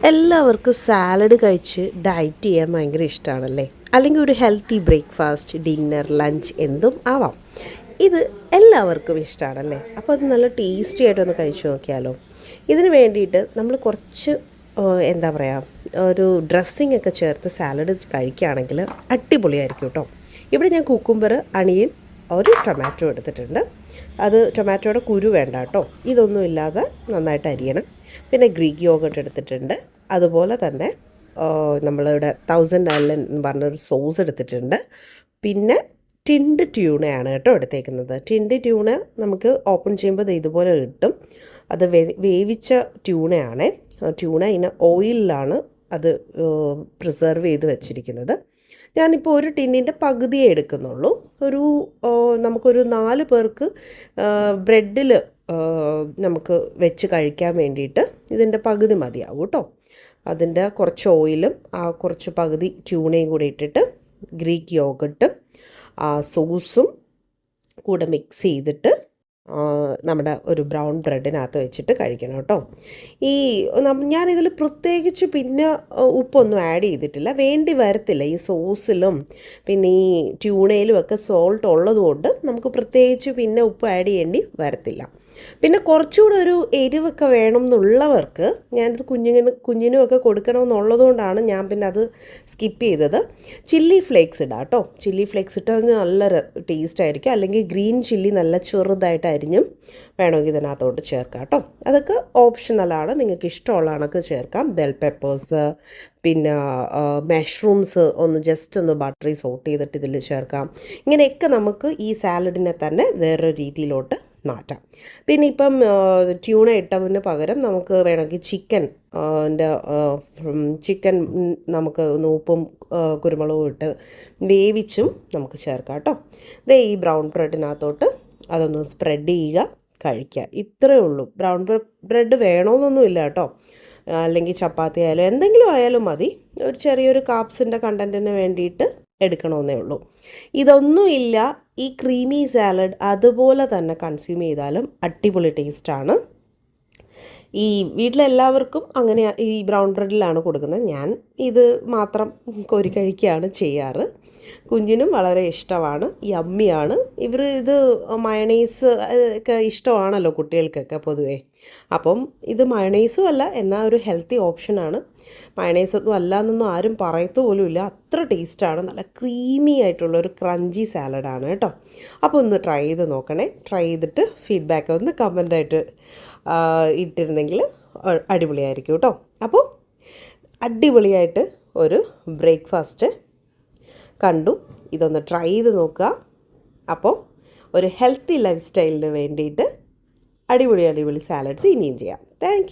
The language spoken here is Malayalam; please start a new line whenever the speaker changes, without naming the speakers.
എല്ലാവർക്കും സാലഡ് കഴിച്ച് ഡയറ്റ് ചെയ്യാൻ ഭയങ്കര ഇഷ്ടമാണല്ലേ? അല്ലെങ്കിൽ ഒരു ഹെൽത്തി ബ്രേക്ക്ഫാസ്റ്റ്, ഡിന്നർ, ലഞ്ച് എന്തും ആവാം. ഇത് എല്ലാവർക്കും ഇഷ്ടമാണല്ലേ? അപ്പോൾ അത് നല്ല ടേസ്റ്റി ആയിട്ടൊന്ന് കഴിച്ചു നോക്കിയാലോ. ഇതിന് വേണ്ടിയിട്ട് നമ്മൾ കുറച്ച് എന്താ പറയുക, ഒരു ഡ്രസ്സിങ് ഒക്കെ ചേർത്ത് സാലഡ് കഴിക്കുകയാണെങ്കിൽ അടിപൊളിയായിരിക്കും കേട്ടോ. ഇവിടെ ഞാൻ കുക്കുംബർ, അണിയൻ, ഒരു ടൊമാറ്റോ എടുത്തിട്ടുണ്ട്. അത് ടൊമാറ്റോയുടെ കുരു വേണ്ട കേട്ടോ. ഇതൊന്നും ഇല്ലാതെ നന്നായിട്ട് അരിയണം. പിന്നെ ഗ്രീക്ക് യോഗട്ട് എടുത്തിട്ടുണ്ട്. അതുപോലെ തന്നെ നമ്മളിവിടെ 1000 ഐലൻഡ് എന്ന് പറഞ്ഞൊരു സോസ് എടുത്തിട്ടുണ്ട്. പിന്നെ ടിൻഡ് ട്യൂണയാണ് കേട്ടോ എടുത്തേക്കുന്നത്. ടിൻഡ് ട്യൂണ നമുക്ക് ഓപ്പൺ ചെയ്യുമ്പോൾ ഇതുപോലെ കിട്ടും. അത് വേവിച്ച ട്യൂണയാണ്. ട്യൂണ ഇങ്ങനെ ഓയിലിലാണ് അത് പ്രിസർവ് ചെയ്ത് വെച്ചിരിക്കുന്നത്. ഞാനിപ്പോൾ ഒരു ടിന്നിൻ്റെ പകുതിയേ എടുക്കുന്നുള്ളൂ. നമുക്കൊരു 4 പേർക്ക് ബ്രെഡിൽ നമുക്ക് വെച്ച് കഴിക്കാൻ വേണ്ടിയിട്ട് ഇതിൻ്റെ പകുതി മതിയാവും കേട്ടോ. അതിൻ്റെ കുറച്ച് ഓയിലും കുറച്ച് പകുതി ട്യൂണയും കൂടി ഇട്ടിട്ട് ഗ്രീക്ക് യോഗട്ടും സോസും കൂടെ മിക്സ് ചെയ്തിട്ട് നമ്മുടെ ഒരു ബ്രൗൺ ബ്രെഡിനകത്ത് വെച്ചിട്ട് കഴിക്കണം കേട്ടോ. ഞാനിതിൽ പ്രത്യേകിച്ച് പിന്നെ ഉപ്പൊന്നും ആഡ് ചെയ്തിട്ടില്ല, വേണ്ടി വരത്തില്ല. ഈ സോസിലും പിന്നെ ഈ ട്യൂണയിലും ഒക്കെ സോൾട്ട് ഉള്ളതുകൊണ്ട് നമുക്ക് പ്രത്യേകിച്ച് പിന്നെ ഉപ്പ് ആഡ് ചെയ്യേണ്ടി വരത്തില്ല. പിന്നെ കുറച്ചുകൂടെ ഒരു എരിവൊക്കെ വേണം എന്നുള്ളവർക്ക്, ഞാനിത് കുഞ്ഞിനുമൊക്കെ കൊടുക്കണമെന്നുള്ളതുകൊണ്ടാണ് ഞാൻ പിന്നെ അത് സ്കിപ്പ് ചെയ്തത്. ചില്ലി ഫ്ലേക്സ് ഇടാം കേട്ടോ. ചില്ലി ഫ്ലേക്സ് ഇട്ടാൽ നല്ല ടേസ്റ്റ് ആയിരിക്കും. അല്ലെങ്കിൽ ഗ്രീൻ ചില്ലി നല്ല ചെറുതായിട്ട് അരിഞ്ഞും വേണമെങ്കിൽ ഇതിനകത്തോട്ട് ചേർക്കാം കേട്ടോ. അതൊക്കെ ഓപ്ഷണലാണ്, നിങ്ങൾക്ക് ഇഷ്ടമുള്ള കണക്ക് ചേർക്കാം. ബെൽ പെപ്പേഴ്സ്, പിന്നെ മഷ്റൂംസ് ജസ്റ്റ് ഒന്ന് ബട്ടറിൽ സോട്ട് ചെയ്തിട്ട് ഇതിൽ ചേർക്കാം. ഇങ്ങനെയൊക്കെ നമുക്ക് ഈ സാലഡിനെ തന്നെ വേറൊരു രീതിയിലോട്ട് മാറ്റാം. പിന്നെ ഇപ്പം ട്യൂണ ഇട്ടതിന് പകരം നമുക്ക് വേണമെങ്കിൽ ചിക്കൻ നമുക്ക് ഉപ്പും കുരുമുളകും ഇട്ട് വേവിച്ചും നമുക്ക് ചേർക്കാം കേട്ടോ. ഈ ബ്രൗൺ ബ്രെഡിനകത്തോട്ട് അതൊന്ന് സ്പ്രെഡ് ചെയ്യുക, കഴിക്കുക. ഇത്രയേ ഉള്ളൂ. ബ്രൗൺ ബ്രെഡ് വേണമെന്നൊന്നുമില്ല കേട്ടോ. അല്ലെങ്കിൽ ചപ്പാത്തി ആയാലും എന്തെങ്കിലും ആയാലും മതി. ഒരു ചെറിയൊരു കാപ്സിൻ്റെ കണ്ടൻറ്റിന് വേണ്ടിയിട്ട് എടുക്കണമെന്നേ ഉള്ളൂ. ഇതൊന്നുമില്ല, ഈ ക്രീമി സാലഡ് അതുപോലെ തന്നെ കൺസ്യൂം ചെയ്താലും അടിപൊളി ടേസ്റ്റാണ്. ഈ വീട്ടിലെല്ലാവർക്കും അങ്ങനെ ഈ ബ്രൗൺ ബ്രെഡിലാണ് കൊടുക്കുന്നത്. ഞാൻ ഇത് മാത്രം കോരി കഴിക്കുകയാണ് ചെയ്യാറ്. കുഞ്ഞിനും വളരെ ഇഷ്ടമാണ്, യമ്മിയാണ്. ഇത് മയണൈസ് ഒക്കെ ഇഷ്ടമാണല്ലോ കുട്ടികൾക്കൊക്കെ പൊതുവേ. അപ്പം ഇത് മയണൈസും അല്ല, എന്നാൽ ഒരു ഹെൽത്തി ഓപ്ഷനാണ്. മയണൈസൊന്നും അല്ല എന്നൊന്നും ആരും പറയത്തു പോലുമില്ല. അത്ര ടേസ്റ്റാണ്. നല്ല ക്രീമി ആയിട്ടുള്ളൊരു ക്രഞ്ചി സാലഡാണ് കേട്ടോ. അപ്പോൾ ഒന്ന് ട്രൈ ചെയ്ത് നോക്കണേ. ട്രൈ ചെയ്തിട്ട് ഫീഡ്ബാക്ക് ഒന്ന് കമൻ്റായിട്ട് ഇട്ടിരുന്നെങ്കിൽ അടിപൊളിയായിരിക്കും കേട്ടോ. അപ്പോൾ അടിപൊളിയായിട്ട് ഒരു ബ്രേക്ക്ഫാസ്റ്റ് കണ്ടു. ഇതൊന്ന് ട്രൈ ചെയ്ത് നോക്കുക. അപ്പോൾ ഒരു ഹെൽത്തി ലൈഫ് സ്റ്റൈലിന് വേണ്ടിയിട്ട് അടിപൊളി സാലഡ്സ് ഇനിയും ചെയ്യാം. Thank you.